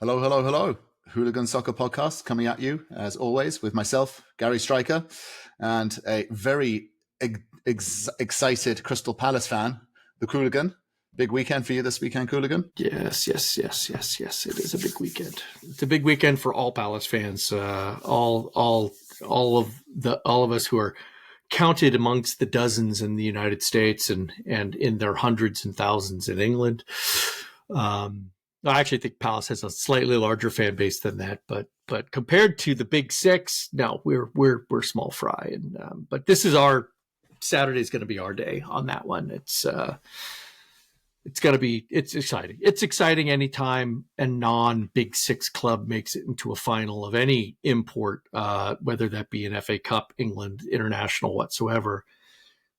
Hello, hello, hello. Hooligan Soccer podcast coming at you, as always, with myself, Gary Stryker, and a very excited Crystal Palace fan, the Qooligan. Big weekend for you this weekend, Qooligan? Yes. It is a big weekend. It's a big weekend for all Palace fans. All of us who are counted amongst the dozens in the United States and in their hundreds and thousands in England. I actually think Palace has a slightly larger fan base than that, but compared to the Big Six, no, we're small fry. And but this is Saturday is going to be our day on that one. It's exciting. It's exciting anytime a non-Big Six club makes it into a final of any import, whether that be an FA Cup, England, international, whatsoever.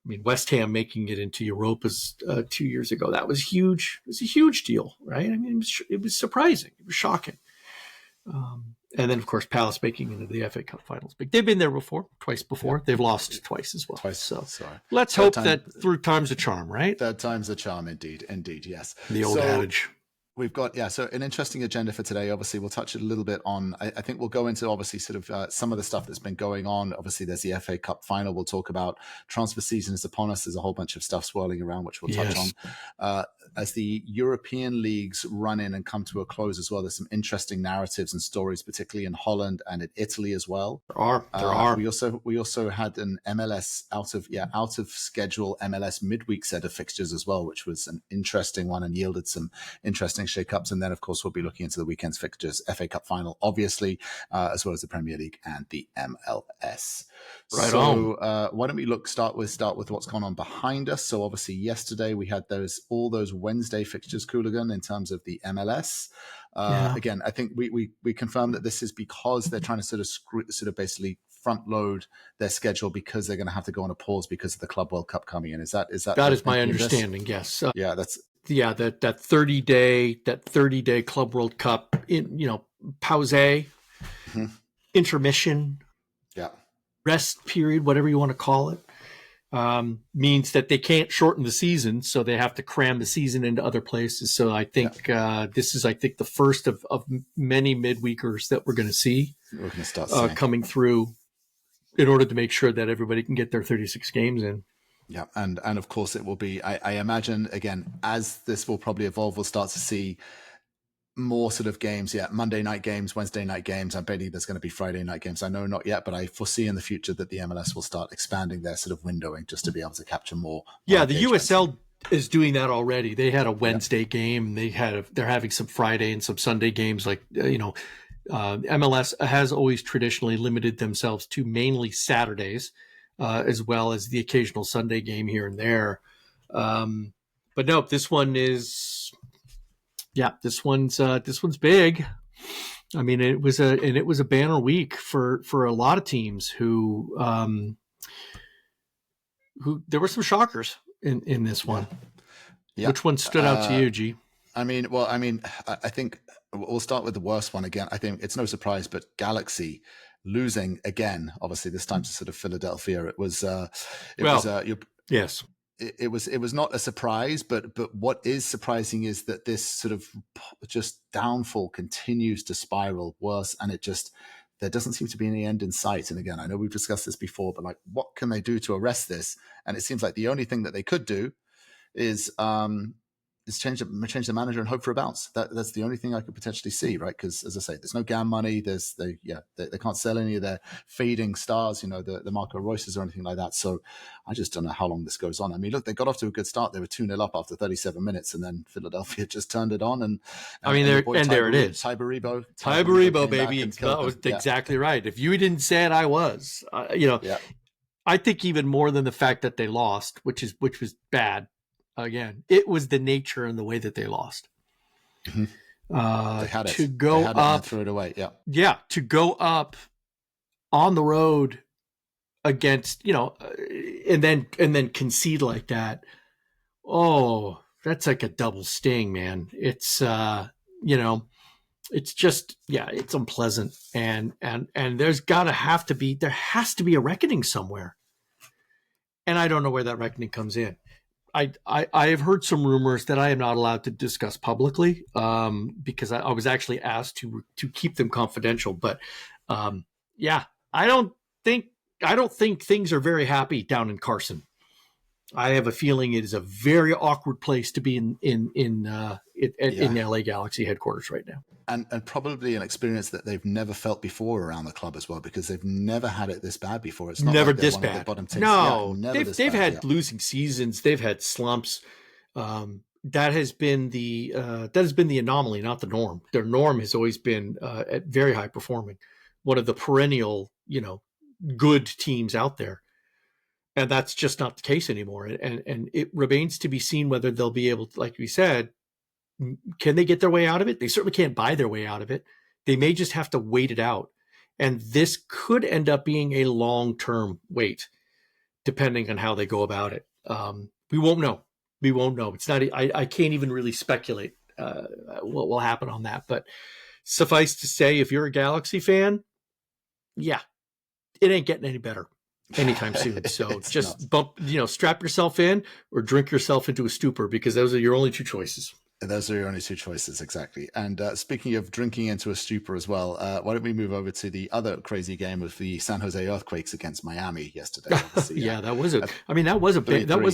I mean, West Ham making it into Europa's 2 years ago, that was huge. It was a huge deal, right? I mean, it was surprising. It was shocking. And then, of course, Palace making it into the FA Cup finals. But they've been there twice before. Yeah. They've lost twice as well. So let's hope that through time's a charm, right? Third time's a charm, indeed, yes. The old adage. We've got, so an interesting agenda for today. Obviously, we'll touch a little bit on, I think we'll go into obviously sort of some of the stuff that's been going on. Obviously, there's the FA Cup final. We'll talk about transfer season is upon us. There's a whole bunch of stuff swirling around, which we'll touch on. As the European leagues run in and come to a close as well, there's some interesting narratives and stories, particularly in Holland and in Italy as well. There are. We also had an MLS out of schedule MLS midweek set of fixtures as well, which was an interesting one and yielded some interesting shake-ups. And then, of course, we'll be looking into the weekend's fixtures, FA Cup final, obviously, as well as the Premier League and the MLS. Right on. Why don't we start with what's gone on behind us? So obviously yesterday we had all those Wednesday fixtures, Qooligan, in terms of the MLS. Again, I think we confirmed that this is because they're trying to sort of basically front load their schedule because they're going to have to go on a pause because of the Club World Cup coming in. Is that is my understanding? Yes. That 30-day Club World Cup pause, intermission, rest period, whatever you want to call it, means that they can't shorten the season, so they have to cram the season into other places. So I think this is the first of many midweekers that we're going to see. We're going to start coming through in order to make sure that everybody can get their 36 games in. Yeah, and of course it will be, I imagine, again, as this will probably evolve, we'll start to see more sort of games, Monday night games, Wednesday night games. I'm betting there's going to be Friday night games. I know not yet, but I foresee in the future that the MLS will start expanding their sort of windowing just to be able to capture more. Yeah, the USL is doing that already. They had a Wednesday game. They're having some Friday and some Sunday games. MLS has always traditionally limited themselves to mainly Saturdays, as well as the occasional Sunday game here and there. But no, this one is, this one's big. I mean, it was a banner week for a lot of teams who there were some shockers in this one. Yeah. Which one stood out to you, G? I think we'll start with the worst one again. I think it's no surprise, but Galaxy losing again, obviously this time to sort of Philadelphia. It was not a surprise, but what is surprising is that this sort of just downfall continues to spiral worse, and there doesn't seem to be any end in sight. And again, I know we've discussed this before, but what can they do to arrest this? And it seems like the only thing that they could do is change the manager and hope for a bounce. That's the only thing I could potentially see, right? Because as I say, there's no GAM money. They can't sell any of their fading stars, the Marco Royces or anything like that. So I just don't know how long this goes on. I mean, look, they got off to a good start. They were 2-0 up after 37 minutes, and then Philadelphia just turned it on. And there it is. Tyberibo, baby. That was exactly right. If you didn't say it, I was. I think even more than the fact that they lost, which was bad. Again, it was the nature and the way that they lost. Mm-hmm. They had it. To go up, and threw it away. To go up on the road against, and then concede like that. Oh, that's like a double sting, man. It's it's just it's unpleasant, and there has to be a reckoning somewhere, and I don't know where that reckoning comes in. I have heard some rumors that I am not allowed to discuss publicly, because I was actually asked to keep them confidential. But yeah, I don't think things are very happy down in Carson. I have a feeling it is a very awkward place to be in the LA Galaxy headquarters right now. And probably an experience that they've never felt before around the club as well, because they've never had it this bad before. It's not never like this one of bad. the bottom teams. No, yeah, they've had losing seasons. They've had slumps. That has been the anomaly, not the norm. Their norm has always been at very high performing, one of the perennial, good teams out there. And that's just not the case anymore. And it remains to be seen whether they'll be able to, like we said, can they get their way out of it? They certainly can't buy their way out of it. They may just have to wait it out. And this could end up being a long-term wait, depending on how they go about it. We won't know. It's not. I can't even really speculate what will happen on that. But suffice to say, if you're a Galaxy fan, yeah, it ain't getting any better anytime soon. So just strap yourself in or drink yourself into a stupor, because those are your only two choices. Those are your only two choices, exactly. And speaking of drinking into a stupor as well, why don't we move over to the other crazy game of the San Jose Earthquakes against Miami yesterday? Yeah, that was that was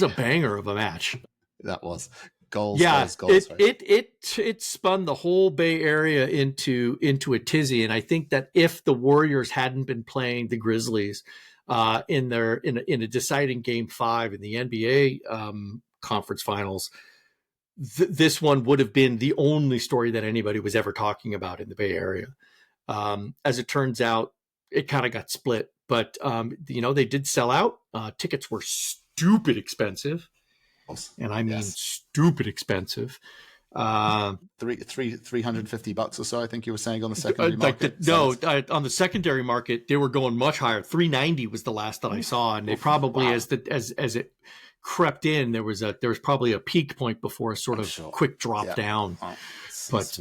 a banger of a match. That was goals. Goals. It spun the whole Bay Area into a tizzy, and I think that if the Warriors hadn't been playing the Grizzlies in a deciding Game 5 in the NBA conference finals, this one would have been the only story that anybody was ever talking about in the Bay Area. As it turns out, it kind of got split, but they did sell out. Tickets were stupid expensive, and I mean stupid expensive. $350 or so, I think you were saying, on the secondary market. On the secondary market, they were going much higher. $390 was the last that I saw, and they probably as it crept in, there was probably a peak point before a sort of quick drop down. But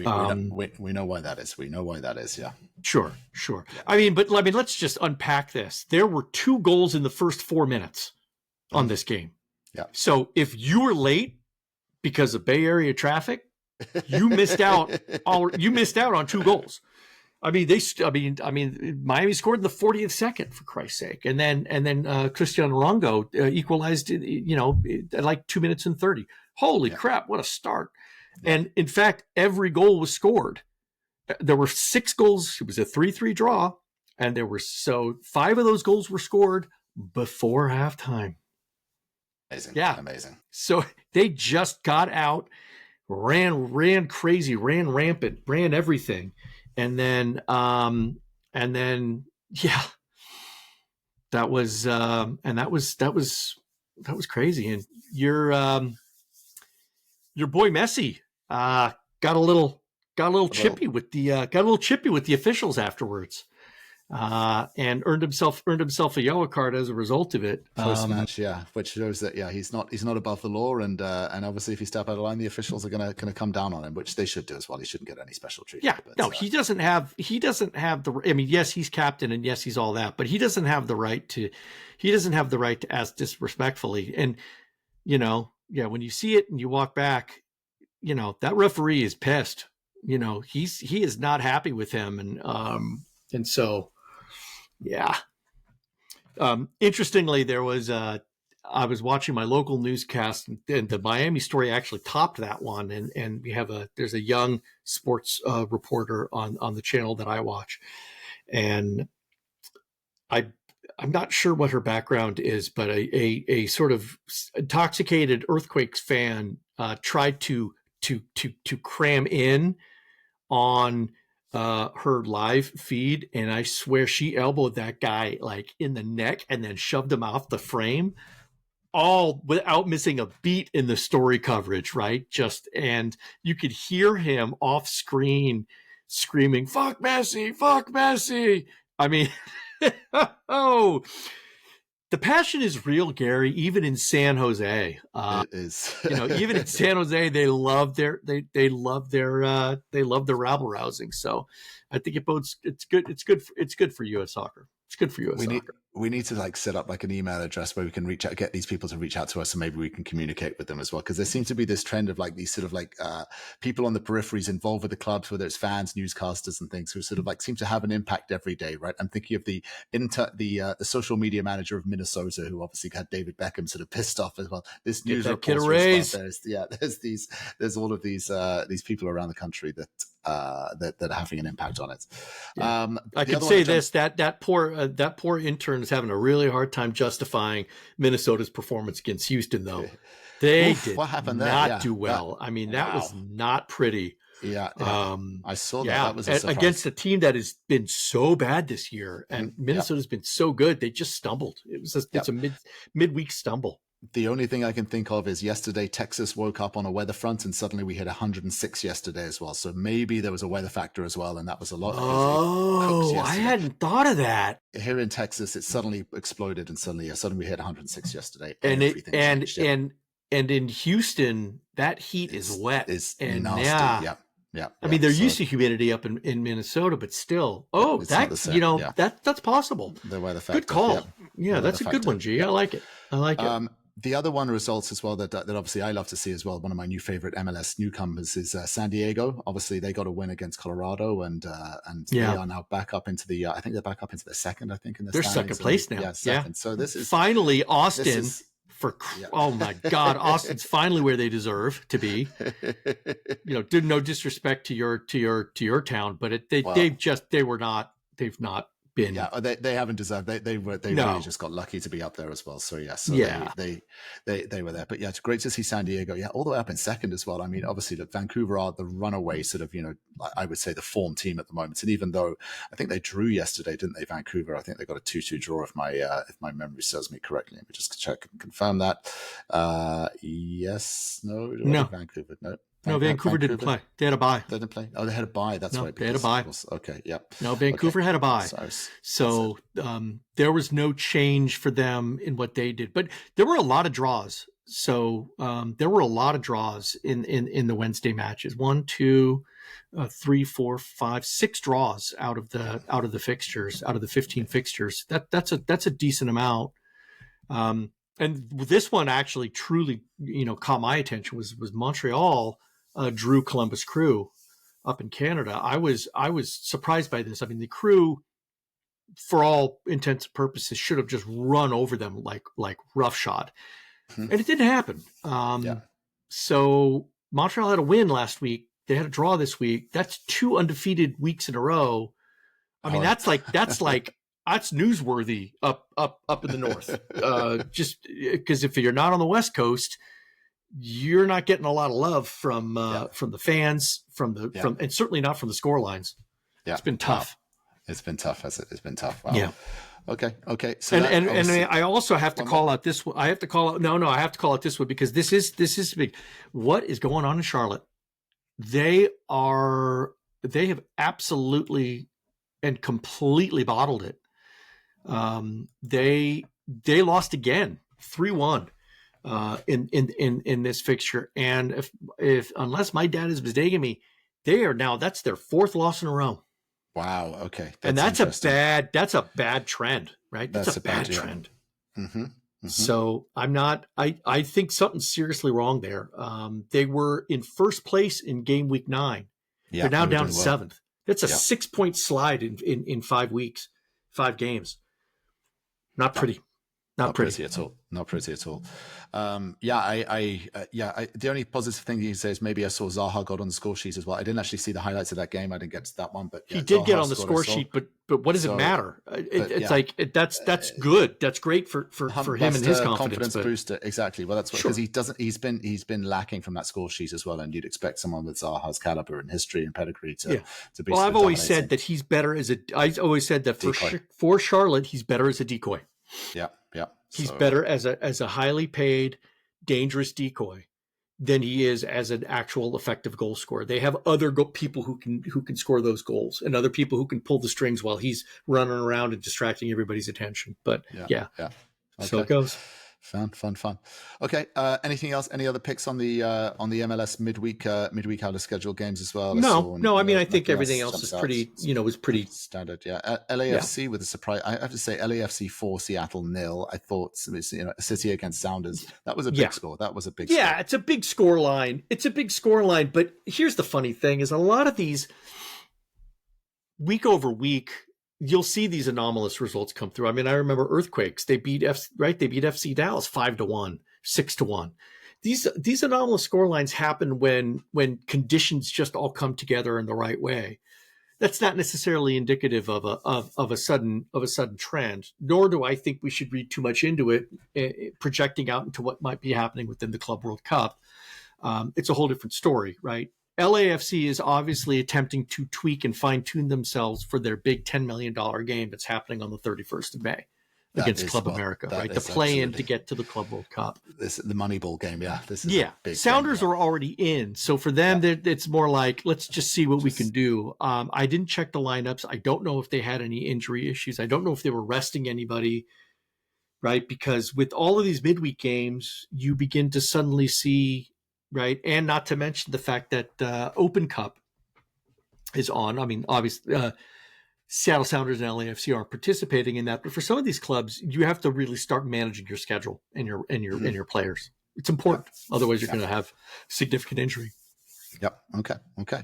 we know why that is. We know why that is. Yeah. Sure. Yeah. I mean, let's just unpack this. There were 2 goals in the first 4 minutes on this game. Yeah. So if you were late because of Bay Area traffic, you missed out. You missed out on 2 goals. I mean, Miami scored in the 40th second, for Christ's sake, and then Cristiano Ronaldo equalized, at like 2 minutes and 30. Holy crap! What a start! Yeah. And in fact, every goal was scored. There were 6 goals. It was a 3-3 draw, and 5 of those goals were scored before halftime. Amazing. Yeah, amazing. So they just got out, ran crazy, ran rampant, ran everything. And then that was crazy. And your boy Messi got a little chippy with the officials afterwards, and earned himself a yellow card as a result of it. Post match, which shows that he's not above the law, and obviously if he step out of line, the officials are gonna come down on him, which they should do as well. He shouldn't get any special treatment. He doesn't have the. I mean, yes, he's captain, and yes, he's all that, but he doesn't have the right to ask disrespectfully. And when you see it and you walk back, that referee is pissed. He is not happy with him, and so. Yeah. Interestingly, there was I was watching my local newscast, and the Miami story actually topped that one. And there's a young sports reporter on the channel that I watch, and I'm not sure what her background is, but a sort of intoxicated Earthquakes fan tried to cram in on her live feed, and I swear she elbowed that guy like in the neck and then shoved him off the frame, all without missing a beat in the story coverage, right? And you could hear him off screen screaming, "Fuck Messi, fuck Messi." I mean, the passion is real, Gary, even in San Jose. It is. Even in San Jose, they love their rabble rousing. So I think it's good for U.S. soccer. It's good for U.S. soccer. We need to like set up like an email address where we can reach out, get these people to reach out to us, and maybe we can communicate with them as well. Because there seems to be this trend of like these sort of like people on the peripheries involved with the clubs, whether it's fans, newscasters, and things, who sort of like seem to have an impact every day, right? I'm thinking of the social media manager of Minnesota, who obviously had David Beckham sort of pissed off as well. This news report, there's all of these people around the country that are having an impact on it. Yeah. I could say this, that poor intern is having a really hard time justifying Minnesota's performance against Houston, though. They did not do well. I mean, that was not pretty. Yeah. I saw that. That was a surprise. Against a team that has been so bad this year, and Minnesota's been so good, they just stumbled. It's a midweek stumble. The only thing I can think of is yesterday Texas woke up on a weather front and suddenly we hit 106 yesterday as well. So maybe there was a weather factor as well, and that was a lot. Oh, I hadn't thought of that. Here in Texas, it suddenly exploded, and suddenly we hit 106 yesterday. And in Houston, that heat is wet. It's nasty. Yeah. I mean, they're used to humidity up in Minnesota, but still, that's possible. The weather factor. Good call. Yeah, that's a good one, G. I like it. The other one results as well that obviously I love to see as well. One of my new favorite MLS newcomers is San Diego. Obviously, they got a win against Colorado, and they are now back up into the. I think they're back up into the second. I think in the they're second place now. Yeah, second. So this is finally Austin. Oh my God, Austin's finally where they deserve to be. No disrespect to your town, but they've not been. Yeah, they haven't deserved. They really just got lucky to be up there as well. So they were there. But yeah, it's great to see San Diego. Yeah, all the way up in second as well. I mean, obviously, look, Vancouver are the runaway sort of, I would say the form team at the moment. And even though I think they drew yesterday, didn't they, Vancouver? I think they got a 2-2 draw if my memory serves me correctly. Let me just check and confirm that. Vancouver, no. No, Vancouver didn't play. They had a bye. They didn't play. Oh, they had a bye. That's right. They had a bye. Okay, yep. No, Vancouver had a bye. So there was no change for them in what they did. But there were a lot of draws. So there were a lot of draws in the Wednesday matches. 1, 2, 3, 4, 5, 6 draws out of the fixtures, out of the 15 fixtures. That's a decent amount. And this one actually truly, caught my attention was Montreal. Drew Columbus Crew up in Canada. I was surprised by this. I mean, the Crew, for all intents and purposes, should have just run over them like roughshod, and it didn't happen. So Montreal had a win last week. They had a draw this week. That's 2 undefeated weeks in a row. I mean, that's newsworthy up in the north. Just because if you're not on the West Coast, you're not getting a lot of love from the fans, and certainly not from the score lines. Yeah. It's been tough. It's been tough. It's been tough. Wow. Yeah. Okay. So and I also have to call out this one. I have to call out this one because this is big. What is going on in Charlotte? They have absolutely and completely bottled it. They lost again, 3-1. In this fixture, and if unless my dad is mistaken me, that's their 4th loss in a row. Wow. Okay. That's a bad trend, right? That's a bad trend. Mm-hmm. Mm-hmm. So I think something's seriously wrong there. They were in first place in game week 9. Yeah, they're now down to 7th. That's a 6-point slide in 5 weeks, 5 games. Not pretty. Not pretty at all. Not pretty at all. The only positive thing you can say is maybe I saw Zaha got on the score sheet as well. I didn't actually see the highlights of that game. I didn't get to that one, but he did get on the score sheet. But what does it matter? That's good. That's great for him and his confidence booster. Exactly. Well, that's because he's been lacking from that score sheet as well. And you'd expect someone with Zaha's caliber and history and pedigree to be. Well, I've always said that he's better for Charlotte. He's better as a decoy. Yeah. He's better as a highly paid, dangerous decoy than he is as an actual effective goal scorer. They have other people who can score those goals and other people who can pull the strings while he's running around and distracting everybody's attention. But Okay. So it goes. Fun. Okay. Anything else? Any other picks on the MLS midweek how to schedule games as well? No. I mean, I think Nothing everything else jumps is out. pretty, was pretty Standard. Yeah. yeah. LAFC with a surprise. I have to say, LAFC 4, Seattle 0. I thought City against Sounders. That was a big score. That was a big score. Yeah, it's a big score line. But here's the funny thing: is a lot of these week over week, you'll see these anomalous results come through. I mean, I remember Earthquakes. They beat FC Dallas 5-1, 6-1. These anomalous score lines happen when conditions just all come together in the right way. That's not necessarily indicative of a sudden trend. Nor do I think we should read too much into it, projecting out into what might be happening within the Club World Cup. It's a whole different story, right? LAFC is obviously attempting to tweak and fine-tune themselves for their big $10 million game that's happening on the 31st of May against Club America, right? The play-in to get to the Club World Cup. The Moneyball game, yeah. This is big Sounders game, are already in. So for them, it's more like, let's just see what we can do. I didn't check the lineups. I don't know if they had any injury issues. I don't know if they were resting anybody, right? Because with all of these midweek games, you begin to suddenly see, right? And not to mention the fact that Open Cup is on. I mean, obviously, Seattle Sounders and LAFC aren't participating in that, but for some of these clubs, you have to really start managing your schedule and your players. It's important. Otherwise, you're going to have significant injury. Yep. Okay.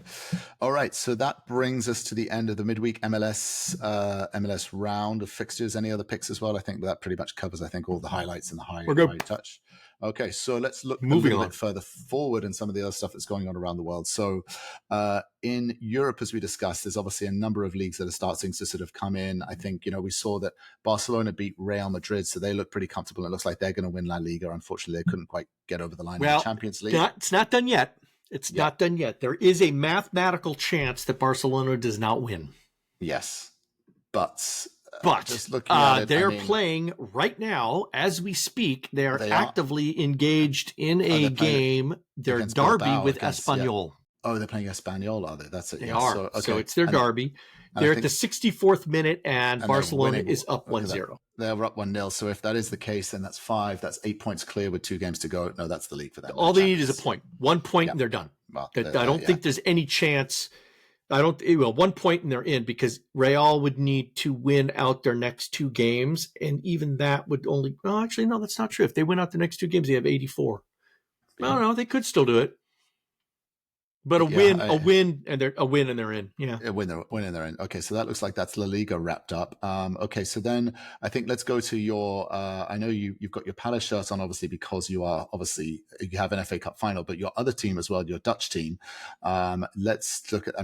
All right. So that brings us to the end of the midweek MLS round of fixtures. Any other picks as well? I think that pretty much covers, all the highlights and the high touch. Okay. So let's look Moving a on. bit further forward and some of the other stuff that's going on around the world. So in Europe, as we discussed, there's obviously a number of leagues that are starting to sort of come in. I think, we saw that Barcelona beat Real Madrid, so they look pretty comfortable. It looks like they're going to win La Liga. Unfortunately, they couldn't quite get over the line in the Champions League. It's not done yet. It's not done yet. There is a mathematical chance that Barcelona does not win. Yes. But just looking at it, they're playing right now as we speak. They are actively engaged in a game. Their derby with Espanyol. Oh, they're playing Espanyol, are they? That's it. They are. So it's their derby. They're at the 64th minute, and Barcelona is up 1-0. They're up 1-0. So if that is the case, then that's 5. That's 8 points clear with 2 games to go. No, that's the league for them. All they need is a point. 1 point, and they're done. Well, I don't think there's any chance. 1 point and they're in, because Real would need to win out their next 2 games, and even that would only. No, actually, no, that's not true. If they win out the next 2 games, they have 84. No, they could still do it. But a win, and they're in. Yeah, a win and they're in. Okay, so that looks like that's La Liga wrapped up. Okay, so then I think let's go to your. I know you've got your Palace shirt on, obviously, because you have an FA Cup final, but your other team as well, your Dutch team. Let's look at.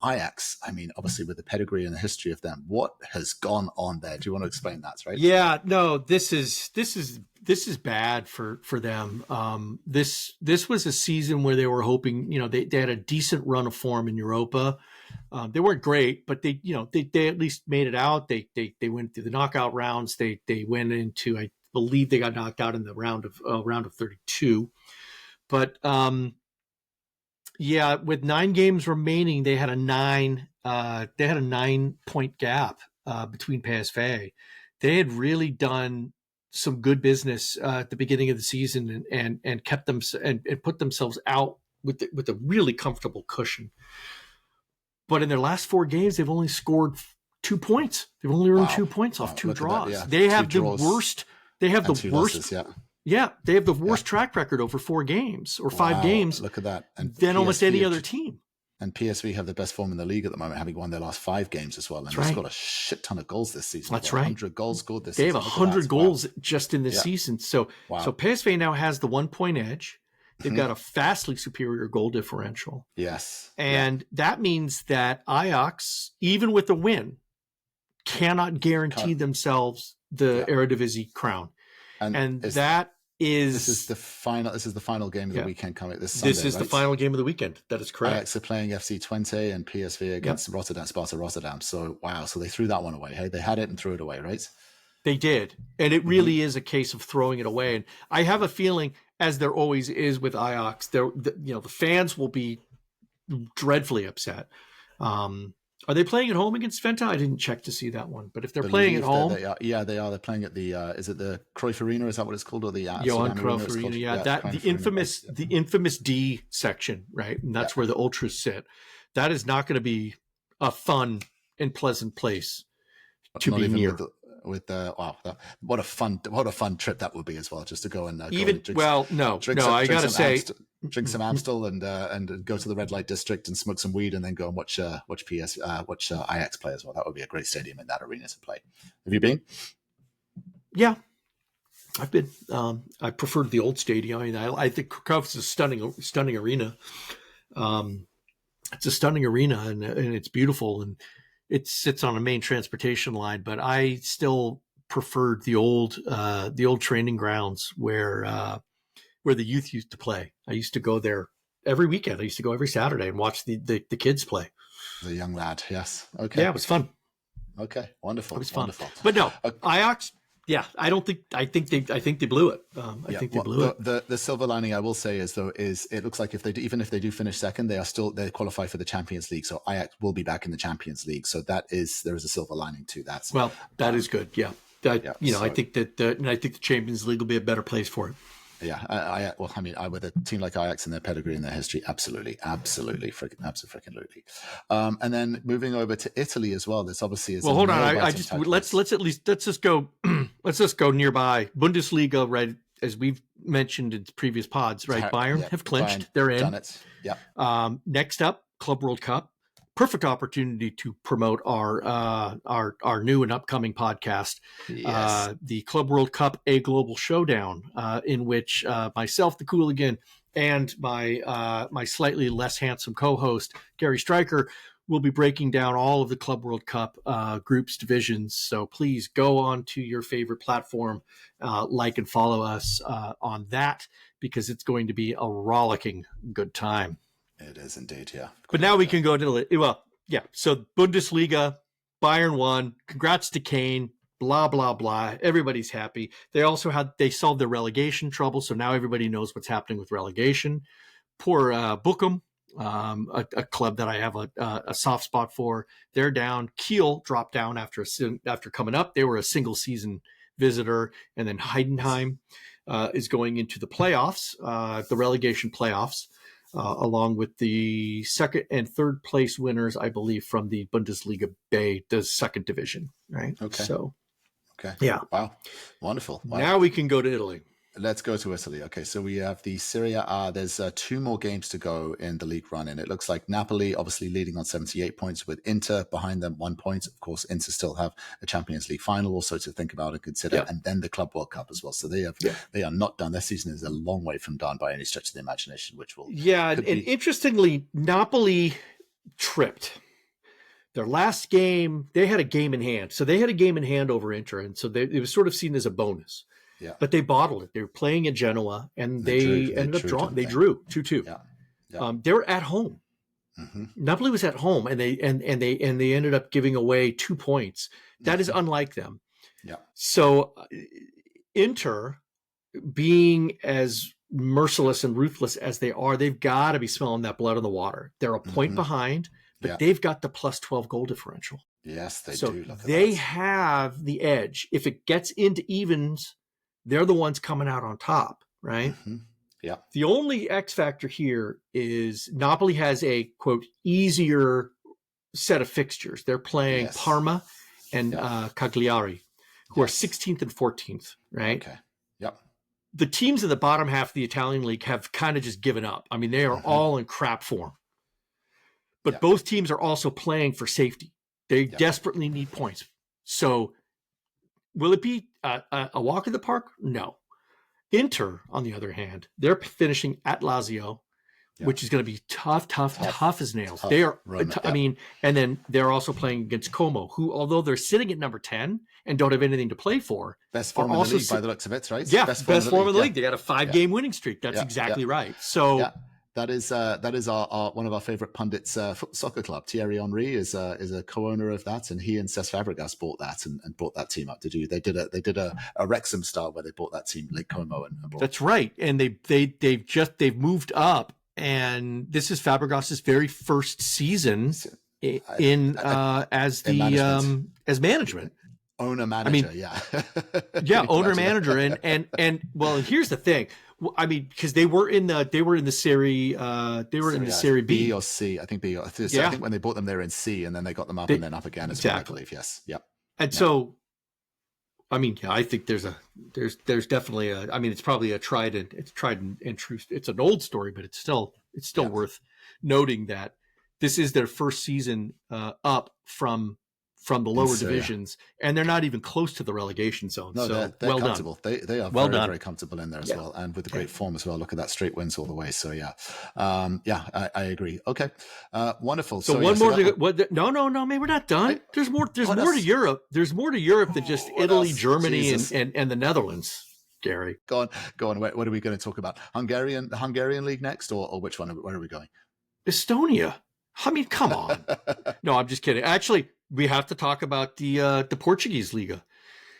Ajax. Obviously, with the pedigree and the history of them, what has gone on there? Do you want to explain that? Right? Yeah. No. This is bad for them. This was a season where they were hoping, they had a decent run of form in Europa. They weren't great, but they at least made it out. They went through the knockout rounds. They went into, I believe they got knocked out in the round of 32. But with 9 games remaining, they had a 9-point gap between PSV. They had really done some good business at the beginning of the season and kept them and put themselves out with a really comfortable cushion. But in their last 4 games, they've only scored 2 points. They've only earned 2 points off 2 draws. They have the worst. They have the worst. Losses, they have the worst track record over 4 games or 5 games. Look at that. And than almost any other team. And PSV have the best form in the league at the moment, having won their last 5 games as well. And they've scored a shit ton of goals this season. That's right. 100 goals scored this season. They have 100 goals just in this season. So PSV now has the 1-point edge. They've got a vastly superior goal differential. Yes. And that means that Ajax, even with a win, cannot guarantee themselves the Eredivisie crown. And that is... This is the final game of the weekend coming this Sunday, This is the final game of the weekend. That is correct. Ajax are playing FC Twente and PSV against Sparta Rotterdam. So, so they threw that one away. Hey, they had it and threw it away, right? They did. And it really is a case of throwing it away. And I have a feeling, as there always is with Ajax, the fans will be dreadfully upset. Are they playing at home against Venta? I didn't check to see that one, but if they're Believe playing at that home, they are. Yeah, they are. They're playing at the. Is it the Cruyff Arena? Is that what it's called, or the Johan Amsterdam Arena? Cruyff It's Arena, called? yeah, that Cruyff the Arena. infamous D section, right? And that's where the ultras sit. That is not going to be a fun and pleasant place to Not be even near. with wow, what a fun trip that would be as well. Just to go and Even drink, well, no, I gotta say, drink some Amstel and go to the red light district and smoke some weed and then go and watch Ajax play as well. That would be a great stadium in that arena to play. Have you been? Yeah, I've been. I preferred the old stadium. I mean, I think Cruyff's is a stunning arena. It's a stunning arena and it's beautiful and it sits on a main transportation line. But I still preferred the old training grounds where the youth used to play. I used to go there every weekend. I used to go every Saturday and watch the kids play. As a young lad, yes. Okay. Yeah, it was fun. Okay, wonderful. It was fun. Wonderful. But no, Ajax. Yeah, I think they blew it. I think they blew it. The silver lining I will say is it looks like even if they do finish second, they qualify for the Champions League. So Ajax will be back in the Champions League. So there is a silver lining to that. Well, that is good. Yeah. I think and I think the Champions League will be a better place for it. Yeah, with a team like Ajax and their pedigree and their history, absolutely. And then moving over to Italy as well. This obviously is. Well, hold on. Let's just go. Let's just go nearby Bundesliga. Right, as we've mentioned in previous pods. Right, Bayern have clinched. They're in. Done it. Yeah. Next up, Club World Cup. Perfect opportunity to promote our new and upcoming podcast, yes. The Club World Cup, a global showdown, in which myself, the Qooligan, and my slightly less handsome co-host Gary Stryker will be breaking down all of the Club World Cup groups, divisions. So please go on to your favorite platform, like and follow us on that because it's going to be a rollicking good time. It is indeed, yeah. But now we can go to so Bundesliga, Bayern won. Congrats to Kane. Blah blah blah. Everybody's happy. They solved their relegation trouble, so now everybody knows what's happening with relegation. Poor Bochum, a club that I have a soft spot for. They're down. Kiel dropped down after coming up. They were a single season visitor, and then Heidenheim is going into the playoffs, the relegation playoffs. Along with the second and third place winners, I believe, from the Bundesliga B, the second division, right? Okay. So, okay. Yeah. Wow. Wonderful. Wow. Now we can go to Italy. Let's go to Italy. Okay, so we have the Serie A. There's 2 more games to go in the league run, and it looks like Napoli obviously leading on 78 points with Inter behind them 1 point. Of course, Inter still have a Champions League final also to think about and consider, and then the Club World Cup as well. So they are not done. Their season is a long way from done by any stretch of the imagination, which will interestingly, Napoli tripped. Their last game, they had a game in hand. So they had a game in hand over Inter, and so it was sort of seen as a bonus. Yeah. But they bottled it. They were playing in Genoa, and they ended up drawing. They drew 2-2. Yeah. They were at home. Mm-hmm. Napoli was at home, and they ended up giving away 2 points. That is unlike them. Yeah. So Inter, being as merciless and ruthless as they are, they've got to be smelling that blood in the water. They're a point behind, but they've got the plus 12 goal differential. Yes, they so do. Look at they that. have the edge. If it gets into evens, they're the ones coming out on top, right? Mm-hmm. Yeah. The only X factor here is Napoli has a, quote, easier set of fixtures. They're playing Parma and Cagliari, who are 16th and 14th, right? Okay. Yep. The teams in the bottom half of the Italian league have kind of just given up. I mean, they are all in crap form. But both teams are also playing for safety. They desperately need points. So will it be a walk in the park? No. Inter, on the other hand, they're finishing at Lazio, which is going to be tough as nails. They are, and then they're also playing against Como, who, although they're sitting at number 10 and don't have anything to play for, best form in the league by the looks of it, right? Yeah, best form in the league. They had a 5-game winning streak. That's exactly right. So. That is our one of our favorite pundits, soccer club. Thierry Henry is a co-owner of that, and he and Cesc Fabregas bought that and brought that team up to do. They did a Wrexham style where they bought that team, Lake Como, and brought. That's right, and they've moved up, and this is Fabregas's very first season as the management. As management. Owner manager, yeah. Owner manager, and well, here's the thing. I mean, because they were in the Serie Serie B or C, I think B. I think when they bought them, they were in C, and then they got them up and then up again as well, I believe. Yes, yep. And so, I mean, I think there's definitely I mean, it's probably a tried and true. It's an old story, but it's still worth noting that this is their first season up from the lower divisions, and they're not even close to the relegation zone. No, so they're well comfortable. done. They are well very, done. very comfortable in there as well, and with the great form as well. Look at that, straight wins all the way. So I agree. Okay, wonderful. So one more. No, man, we're not done. There's more. There's more to Europe. There's more to Europe than just Italy, Germany, and the Netherlands. Gary, go on. What are we going to talk about? The Hungarian league next, or which one? Where are we going? Estonia. I mean, come on. No, I'm just kidding. Actually, we have to talk about the Portuguese Liga.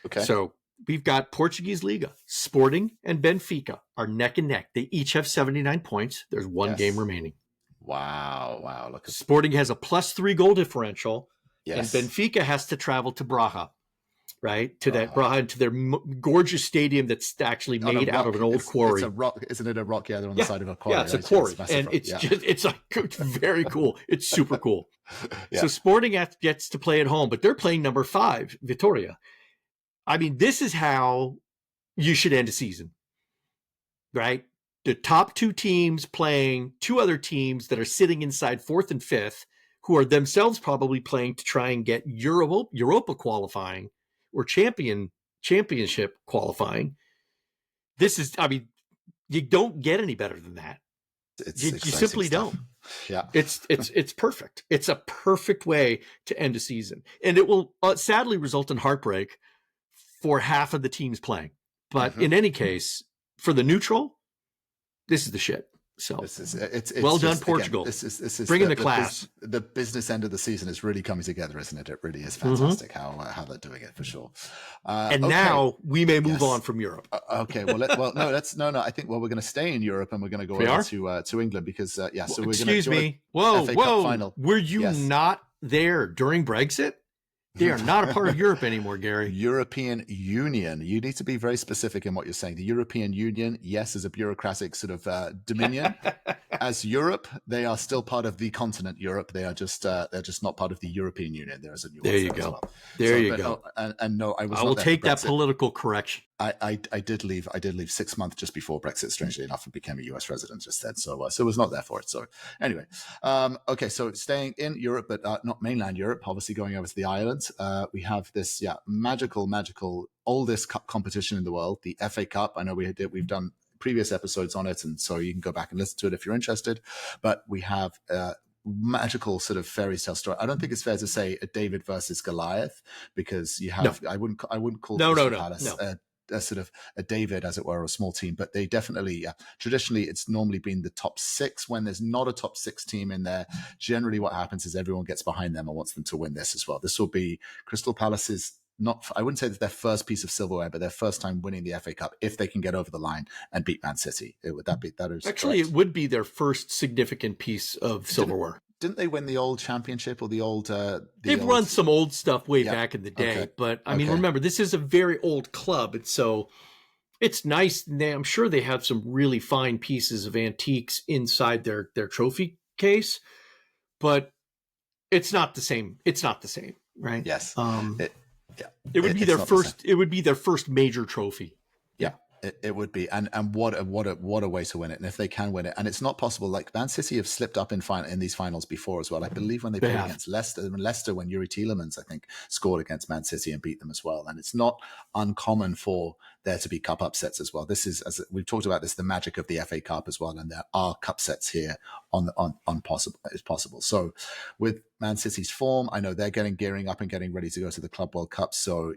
Okay. So we've got Portuguese Liga. Sporting and Benfica are neck and neck. They each have 79 points. There's one game remaining. Wow. Look at Sporting has a +3 goal differential. Yes. And Benfica has to travel to Braga, right? To that Braga, and to their gorgeous stadium that's actually made out of an old quarry. It's a rock, isn't it? A rock, they're on the side of a quarry. Yeah, it's a quarry, and it's very cool. It's super cool. So Sporting gets to play at home, but they're playing number 5, Vitória. I mean, this is how you should end a season, right? The top 2 teams playing 2 other teams that are sitting inside 4th and 5th, who are themselves probably playing to try and get Europa qualifying or championship qualifying. This is, I mean, you don't get any better than that. You simply don't. Yeah, it's perfect. It's a perfect way to end a season, and it will sadly result in heartbreak for half of the teams playing. But in any case, for the neutral, this is the shit. So it's well done, Portugal. This is bringing the class. The business end of the season is really coming together, isn't it? It really is fantastic how they're doing it, for sure. Now we may move on from Europe. Okay. Well, I think we're going to stay in Europe, and we're going to go over to England because So we're excuse going to me. Whoa. Final. Were you not there during Brexit? They are not a part of Europe anymore, Gary. European Union. You need to be very specific in what you're saying. The European Union, yes, is a bureaucratic sort of dominion. As Europe, they are still part of the continent Europe. They are just they're just not part of the European Union. There is a nuance there you go. Well. There you go. And no, I was. I will take that political correction. I did leave 6 months just before Brexit, strangely enough, and became a US resident just then. So was not there for it. So anyway, okay. So staying in Europe, but not mainland Europe. Obviously, going over to the islands, we have this magical oldest cup competition in the world, the FA Cup. I know we've done previous episodes on it, and so you can go back and listen to it if you're interested. But we have magical sort of fairy tale story. I don't think it's fair to say a David versus Goliath, because you have I wouldn't call Crystal Palace a sort of a David, as it were, or a small team, but they definitely traditionally it's normally been the top 6. When there's not a top 6 team in there, generally what happens is everyone gets behind them and wants them to win this as well. This will be Crystal Palace's, not, I wouldn't say that their first piece of silverware, but their first time winning the FA Cup, if they can get over the line and beat Man City. It would be their first significant piece of silverware. Didn't they win the old championship or the old? They've run some old stuff way back in the day, but I mean, remember, this is a very old club, and so it's nice. I'm sure they have some really fine pieces of antiques inside their trophy case, but it's not the same. It's not the same, right? Yes. It would be their first. It would be their first major trophy. Yeah. It would be, and what a way to win it, and if they can win it, and it's not possible. Like Man City have slipped up in these finals before as well. I believe when they played against Leicester, when Yuri Tielemans I think scored against Man City and beat them as well. And it's not uncommon for there to be cup upsets as well. This is, as we've talked about, this the magic of the FA Cup as well, and there are cup sets here on possible. It's possible. So with Man City's form, I know they're gearing up and getting ready to go to the Club World Cup. So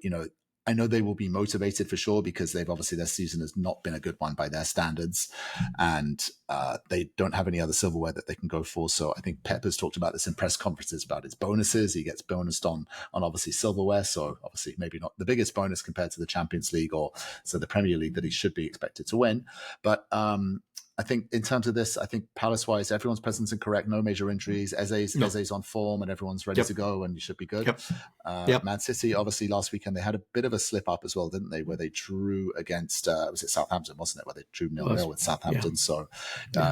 I know they will be motivated for sure, because their season has not been a good one by their standards. And they don't have any other silverware that they can go for. So I think Pep has talked about this in press conferences about his bonuses. He gets bonused on obviously silverware. So obviously maybe not the biggest bonus compared to the Champions League or so the Premier League that he should be expected to win. But I think in terms of this, I think Palace-wise, everyone's presence is correct. No major injuries. Eze's on form and everyone's ready to go and you should be good. Man City, obviously last weekend, they had a bit of a slip up as well, didn't they? Where they drew against, was it Southampton, wasn't it? Where they drew 0-0 with Southampton. Yeah. So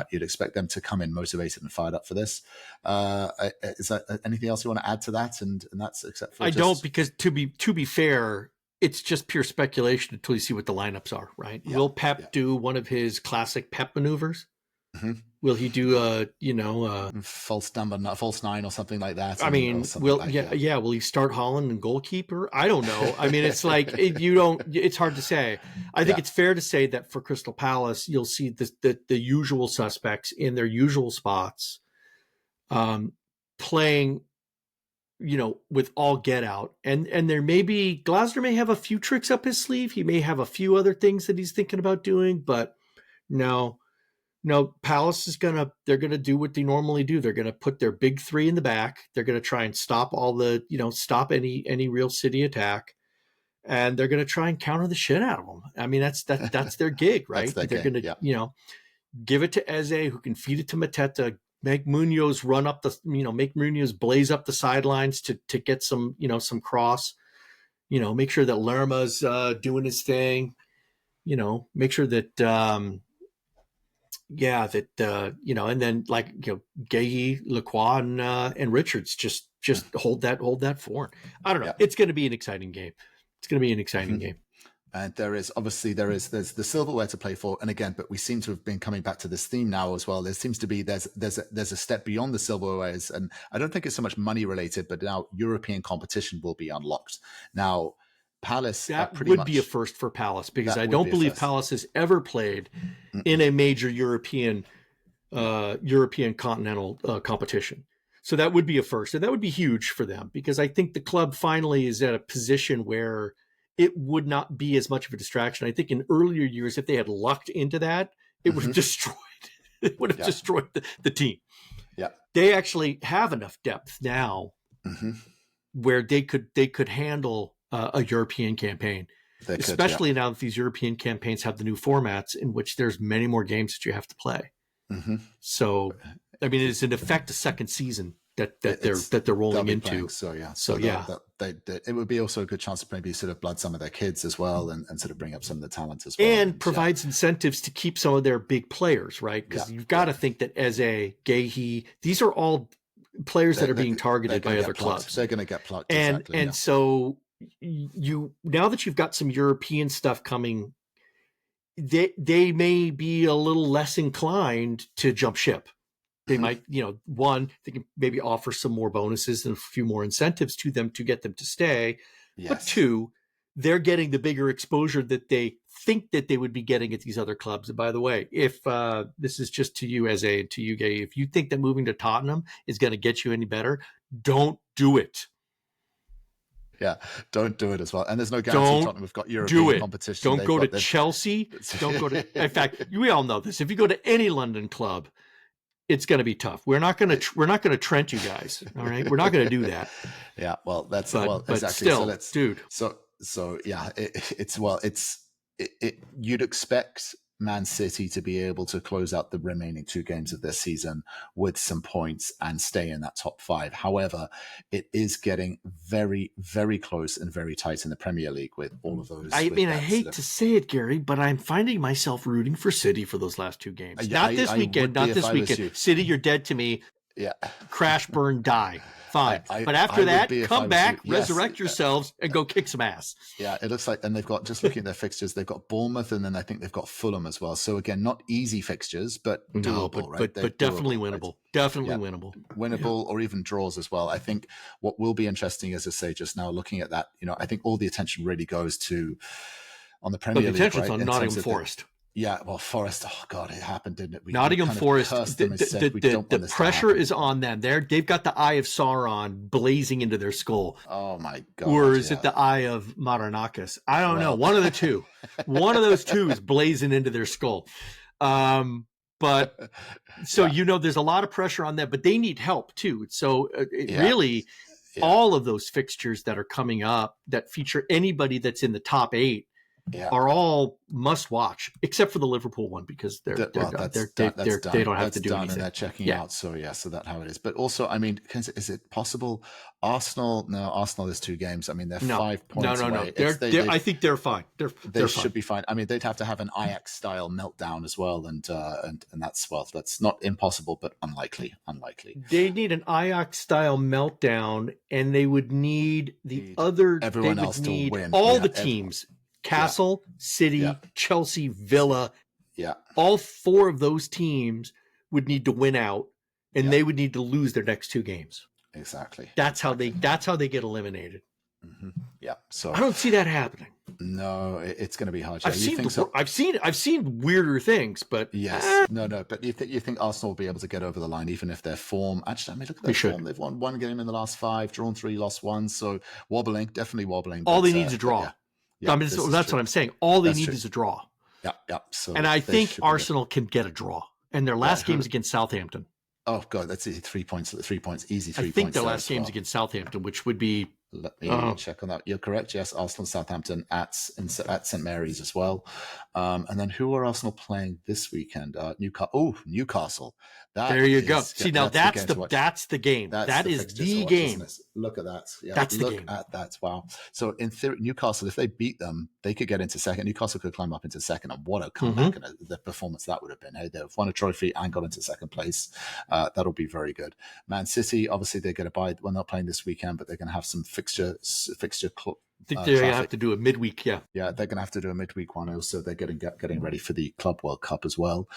you'd expect them to come in motivated and fired up for this. Is that anything else you want to add to that? And that's except for don't, because to be fair, it's just pure speculation until you see what the lineups are, right? Yeah, will Pep do one of his classic Pep maneuvers? Mm-hmm. Will he do false nine or something like that? I mean, will he start Haaland and goalkeeper? I don't know. I mean, it's like it's hard to say. I think it's fair to say that for Crystal Palace, you'll see the usual suspects in their usual spots, playing, with all get out. And there Glasner may have a few tricks up his sleeve. He may have a few other things that he's thinking about doing, but no, Palace they're going to do what they normally do. They're going to put their big three in the back. They're going to try and stop stop any real City attack. And they're going to try and counter the shit out of them. I mean, that's their gig, right? They're going to, give it to Eze, who can feed it to Mateta, make Munoz run up make Munoz blaze up the sidelines to get some, some cross, make sure that Lerma's doing his thing, make sure that, and then Gueye, Lacroix, and Richards just hold that forward. I don't know. Yeah. It's going to be an exciting game. Game. And there's the silverware to play for. And again, but we seem to have been coming back to this theme now as well. There seems to be, there's a step beyond the silverwares. And I don't think it's so much money related, but now European competition will be unlocked. Now, Palace, that would be a first for Palace, because I don't believe Palace has ever played in a major European continental competition. So that would be a first, and that would be huge for them, because I think the club finally is at a position where it would not be as much of a distraction. I think in earlier years, if they had lucked into that, it would have destroyed. It would have destroyed the team. Yeah, they actually have enough depth now where they could handle a European campaign, especially now that these European campaigns have the new formats in which there's many more games that you have to play. Mm-hmm. So, I mean, it's in effect a second season that they're rolling into. Playing, it would be also a good chance to maybe sort of blood some of their kids as well, and sort of bring up some of the talent as well, and provides incentives to keep some of their big players, right? Because you've got to think that Eze, Gueye, these are all players that are being targeted by other clubs. They're going to get plucked, and so now that you've got some European stuff coming, they may be a little less inclined to jump ship. They might, they can maybe offer some more bonuses and a few more incentives to them to get them to stay. Yes. But two, they're getting the bigger exposure that they think that they would be getting at these other clubs. And by the way, if this is just to you, Eze, and to you, Gay, if you think that moving to Tottenham is going to get you any better, don't do it. Yeah, don't do it as well. And there's no guarantee Tottenham have got European competition. Don't go to Chelsea. Don't go to. In fact, we all know this. If you go to any London club, it's going to be tough. We're not going to Trent you guys. All right, we're not going to do that. Yeah, well, that's exactly. Still, dude. So yeah, you'd expect Man City to be able to close out the remaining 2 games of this season with some points and stay in that top 5. However, it is getting very, very close and very tight in the Premier League with all of those. I hate to say it, Gary, but I'm finding myself rooting for City for those last 2 games. Not this weekend. City, you're dead to me. Yeah. Crash, burn, die. Fine. But after that, come back, resurrect yourselves, and go kick some ass. Yeah, it looks like, and they've got, just looking at their fixtures, they've got Bournemouth, and then I think they've got Fulham as well. So again, not easy fixtures, but doable, right? But definitely winnable. Right? Definitely winnable. Winnable, or even draws as well. I think what will be interesting, as I say just now, looking at that, I think all the attention really goes to on the Premier League. The attention's on Nottingham Forest. Yeah, well, Forest. Oh God, it happened, didn't it? Nottingham Forest. The pressure is on them. They've got the eye of Sauron blazing into their skull. Oh my God! Or is it the eye of Marinakis? I don't know. One of the two. One of those two is blazing into their skull. But But so, there's a lot of pressure on them, but they need help too. So really, all of those fixtures that are coming up that feature anybody that's in the top 8 are all must watch, except for the Liverpool one, because they don't have to do anything. And they're checking out. So that's how it is. But also, I mean, is it possible? Arsenal is 2 games. I mean, they're 5 points away. No. I think they're fine. They should be fine. I mean, they'd have to have an Ajax style meltdown as well, and that's not impossible, but unlikely. They need an Ajax style meltdown, and they would need everyone else to win. All the teams. Castle, City, Chelsea, Villa. Yeah. All 4 of those teams would need to win out, and they would need to lose their next 2 games. Exactly. That's how they get eliminated. Mm-hmm. Yeah. So I don't see that happening. No, it's going to be hard. I've seen weirder things, but yes, no. But you think Arsenal will be able to get over the line, even if their form? Actually, I mean, look at their form. They've won 1 game in the last 5, drawn 3, lost 1. So definitely wobbling. All they need is a draw. I mean, that's what I'm saying. All they need is a draw. Yeah. So, and I think Arsenal can get a draw. And their last game's against Southampton. Oh God, that's easy. 3 points. 3 points. Easy 3 points. I think their last game's against Southampton, which would be. Let me check on that. You're correct. Yes, Arsenal, Southampton at St Mary's as well. And then who are Arsenal playing this weekend? Newcastle. There you go. See, now that's the game. That is the game. Look at that. Yeah, that's the game. At that. Wow. So in theory, Newcastle, if they beat them, they could get into second. Newcastle could climb up into second, and what a comeback and the performance that would have been. Hey, they've won a trophy and got into second place. That'll be very good. Man City, obviously, they're going to buy. Well, not playing this weekend, but they're going to have some fixture. I think they're going to have to do a midweek, Yeah, they're going to have to do a midweek one. Also, they're getting ready for the Club World Cup as well.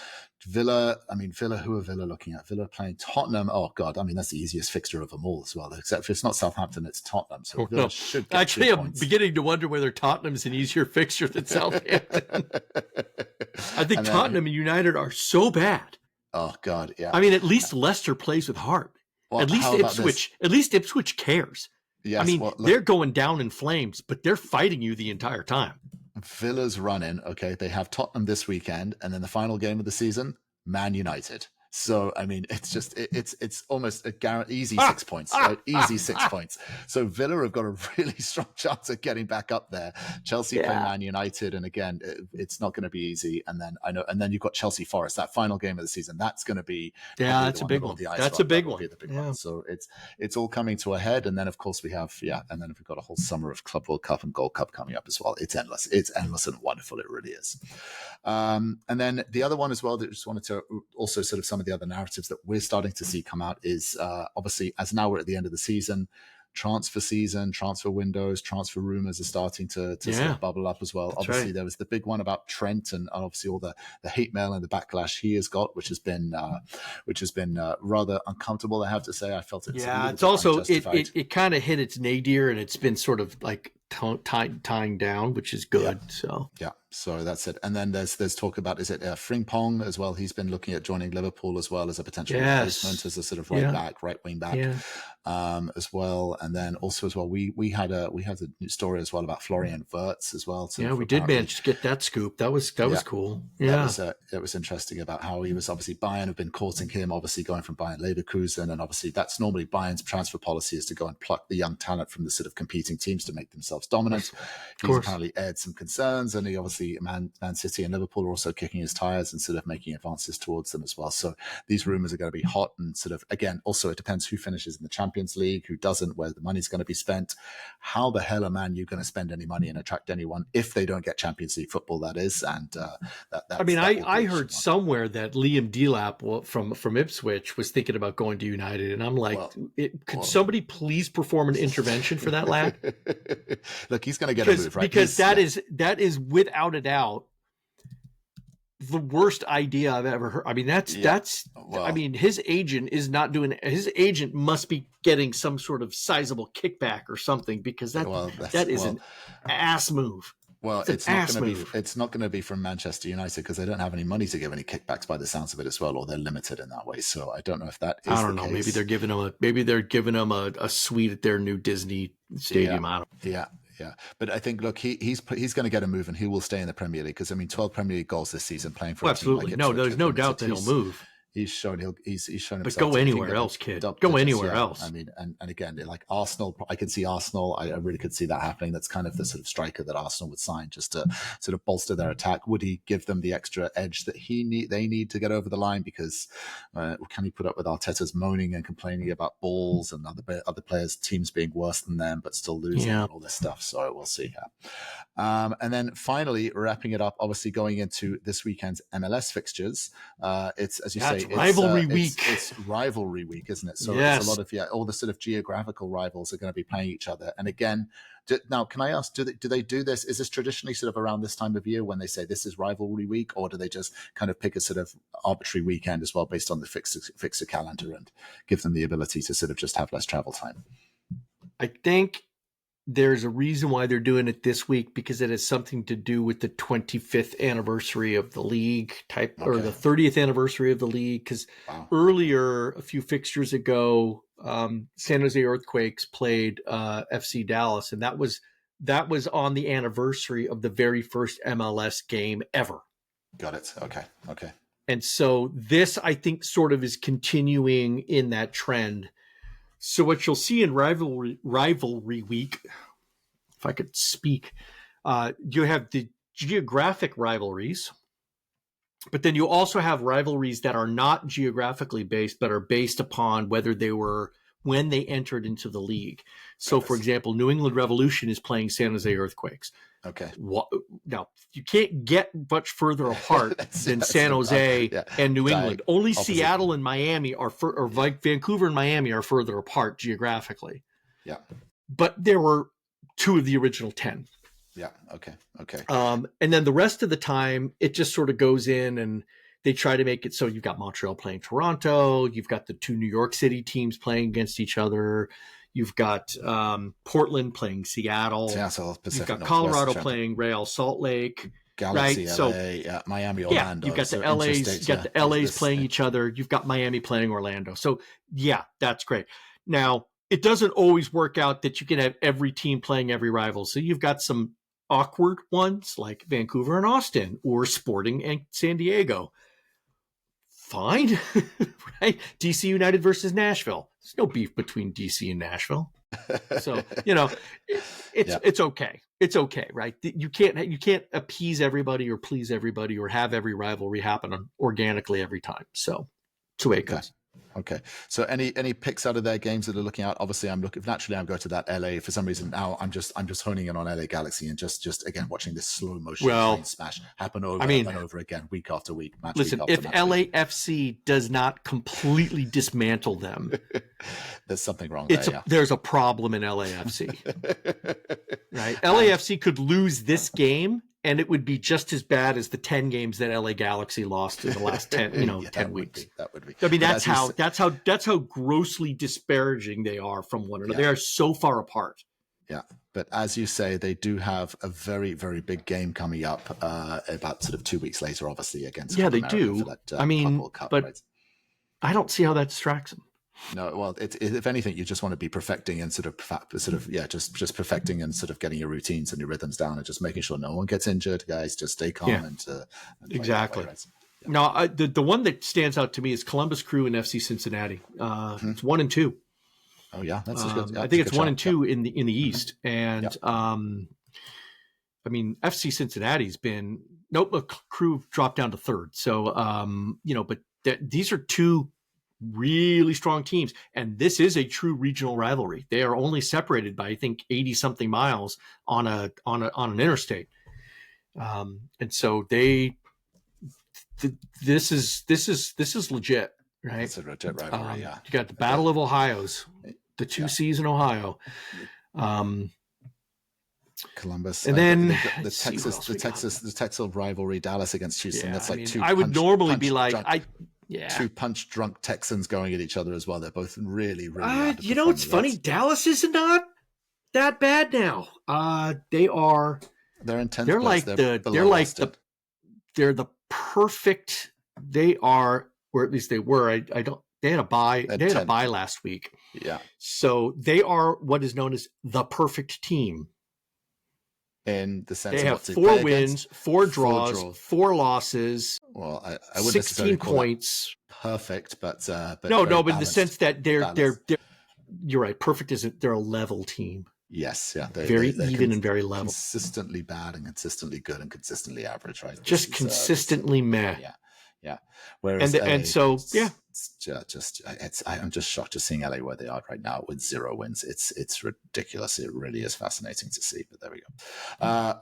Villa, who are Villa looking at? Villa playing Tottenham. Oh, God, I mean, that's the easiest fixture of them all as well, except if it's not Southampton, it's Tottenham. So Villa should get Actually, I'm beginning to wonder whether Tottenham's an easier fixture than Southampton. I think Tottenham and United are so bad. Oh, God, yeah. I mean, at least Leicester plays with heart. Well, at least Ipswich cares. Yes, I mean, they're going down in flames, but they're fighting you the entire time. Villa's running. Okay, they have Tottenham this weekend, and then the final game of the season, Man United. So, I mean, it's just, it's almost a easy 6 points, right? Easy 6 points. So Villa have got a really strong chance of getting back up there. Chelsea play Man United. And again, it's not going to be easy. And then you've got Chelsea Forest, that final game of the season. That's going to be, that's a big one. That's a big one. So it's all coming to a head. And then of course we have, and then we've got a whole summer of Club World Cup and Gold Cup coming up as well. It's endless. It's endless and wonderful. It really is. And then the other one as well that I just wanted to also sort of some of the other narratives that we're starting to see come out is obviously, as now we're at the end of the season, transfer season, transfer windows, transfer rumors are starting to sort of bubble up as well. That's obviously right. There was the big one about Trent and obviously all the hate mail and the backlash he has got, which has been rather uncomfortable, I have to say. I felt it's also it kind of hit its nadir, and it's been sort of like tying down, which is good. So that's it. And then there's talk about, is it Frimpong as well? He's been looking at joining Liverpool as well as a potential replacement as a sort of right wing back as well. And then also as well, we had a story as well about Florian Wirtz as well. So we did manage to get that scoop. That was cool. It was interesting about how he was obviously Bayern have been courting him, obviously going from Bayern Leverkusen, and obviously that's normally Bayern's transfer policy is to go and pluck the young talent from the sort of competing teams to make themselves dominant. He's apparently aired some concerns, and he obviously Man City and Liverpool are also kicking his tires and sort of making advances towards them as well. So these rumors are going to be hot, and sort of again also it depends who finishes in the Champions League, who doesn't, where the money's going to be spent. How the hell are Man U going to spend any money and attract anyone if they don't get Champions League football? That is, and I heard somewhere that Liam Delap from Ipswich was thinking about going to United, and I'm like, could somebody please perform an intervention for that lad? Look, he's going to get a move, right? Because that is without a doubt the worst idea I've ever heard. I mean, I mean, his agent is not doing it. His agent must be getting some sort of sizable kickback or something, because that is an ass move. Well, it's not going to be from Manchester United, because they don't have any money to give any kickbacks by the sounds of it as well, or they're limited in that way. So I don't know if that is. I don't know. Maybe they're giving them a suite at their new Disney stadium. Yeah, but I think look, he's going to get a move, and he will stay in the Premier League because I mean, 12 Premier League goals this season, playing for Well, a team like absolutely. No, Ipswich. there's no doubt that he'll move. He's shown he's shown But himself. go anywhere else, kid. Go anywhere else. I mean, and again, like Arsenal, I can see Arsenal. I really could see that happening. That's kind of the sort of striker that Arsenal would sign just to sort of bolster their attack. Would he give them the extra edge that they need to get over the line? Because can he put up with Arteta's moaning and complaining about balls and other players, teams being worse than them, but still losing and all this stuff? So we'll see. And then finally, wrapping it up, obviously going into this weekend's MLS fixtures. It's, as you say, it's rivalry week. It's rivalry week, isn't it? So yes. It's a lot of all the sort of geographical rivals are going to be playing each other. And again, now can I ask, do they do this? Is this traditionally sort of around this time of year when they say this is rivalry week, or do they just kind of pick a sort of arbitrary weekend as well based on the fixture calendar and give them the ability to sort of just have less travel time? I think there's a reason why they're doing it this week, because it has something to do with the 25th anniversary of the league or the 30th anniversary of the league. Because earlier, a few fixtures ago, San Jose Earthquakes played FC Dallas, and that was on the anniversary of the very first MLS game ever. Got it. Okay. And so this, I think, sort of is continuing in that trend. So what you'll see in rivalry week, if I could speak, you have the geographic rivalries, but then you also have rivalries that are not geographically based, but are based upon whether they were when they entered into the league. So, for example, New England Revolution is playing San Jose Earthquakes. Okay. Now, you can't get much further apart than San Jose and New England. Only opposite. Seattle and Miami or Vancouver and Miami are further apart geographically. Yeah. But there were 2 of the original 10. Yeah. Okay. And then the rest of the time, it just sort of goes in and they try to make it so you've got Montreal playing Toronto. You've got the 2 New York City teams playing against each other. You've got Portland playing Seattle. Pacific, you've got Colorado playing Real Salt Lake. Galaxy, right? LA, Miami, Orlando. You've got the LAs. You got the LAs playing each other. You've got Miami playing Orlando. So that's great. Now it doesn't always work out that you can have every team playing every rival. So you've got some awkward ones like Vancouver and Austin, or Sporting and San Diego. Fine, right? DC United versus Nashville. There's no beef between DC and Nashville, so it's okay. It's okay, right? You can't appease everybody or please everybody or have every rivalry happen organically every time. So it's the way it goes. Okay. So any picks out of their games that are looking out? Obviously, I'm going to that LA for some reason. Now I'm just honing in on LA Galaxy and just again watching this slow motion train smash happen over and over again, week after week. Listen, if LAFC does not completely dismantle them, there's something wrong. There's a problem in LAFC. Right? LAFC could lose this game, and it would be just as bad as the 10 games that LA Galaxy lost in the last 10 weeks. That would be. I mean, that's how grossly disparaging they are from one another. They are so far apart. Yeah, but as you say, they do have a very, very big game coming up about sort of 2 weeks later, obviously against. Yeah, they do. Cup, but right? I don't see how that distracts them. No, well, if anything, you just want to be perfecting and just perfecting and sort of getting your routines and your rhythms down and just making sure no one gets injured, guys. Just stay calm and exactly. Way, right? Yeah. Now, the one that stands out to me is Columbus Crew and FC Cincinnati. It's 1-2. Oh yeah, that's good. Yeah, I think it's 1-2 in the East, and I mean FC Cincinnati's been Crew dropped down to 3rd. So but these are 2 really strong teams, and this is a true regional rivalry. They are only separated by I think 80 something miles on an interstate, and so this is legit, right? It's a legit rivalry. You got the Battle of Ohio's, the 2 C's in Ohio, Columbus, and then the Texas rivalry, Dallas against Houston. That's like 2. I would normally be like, 2 punch drunk Texans going at each other as well. They're both really, really. It's funny. Dallas is not that bad now. They are. They're intense. They're like they're the perfect. They are, or at least they were. I don't. They had a bye. They had a bye last week. Yeah. So they are what is known as the perfect team. in the sense They of have what to 4 play wins, against? 4 draws, 4 losses, Well, I wouldn't 16 call that points. perfect, but No, very but in the balanced. sense that they're you're right. Perfect isn't. They're a level team. Yes, yeah, Very even and very level. consistently bad and consistently good and consistently average, right? Just consistently meh. Yeah. Whereas and so I'm just shocked to seeing LA where they are right now with 0 wins. It's ridiculous. It really is fascinating to see. But there we go.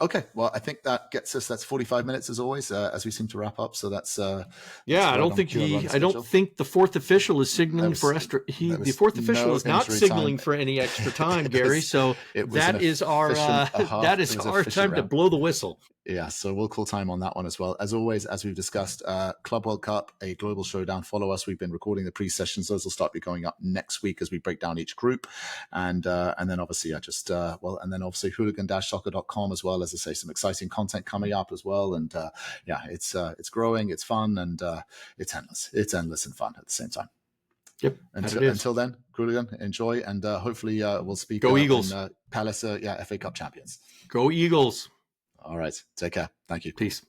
Okay, well, I think that gets us. That's 45 minutes as always, as we seem to wrap up. So that's I don't think the fourth official is signaling for extra. The fourth official is not signaling for any extra time, Gary. So that is our time to blow the whistle. Yeah, so we'll call time on that one as well. As always, as we've discussed, Club World Cup, a global showdown. Follow us. We've been recording the pre-sessions. Those will start be going up next week as we break down each group. And then obviously obviously hooligan-soccer.com as well. As I say, some exciting content coming up as well. And it's growing, it's fun, and it's endless. It's endless and fun at the same time. Yep. Until then, Qooligan, enjoy, and hopefully we'll speak. Go Eagles! Palace, FA Cup champions. Go Eagles! All right. Take care. Thank you. Peace.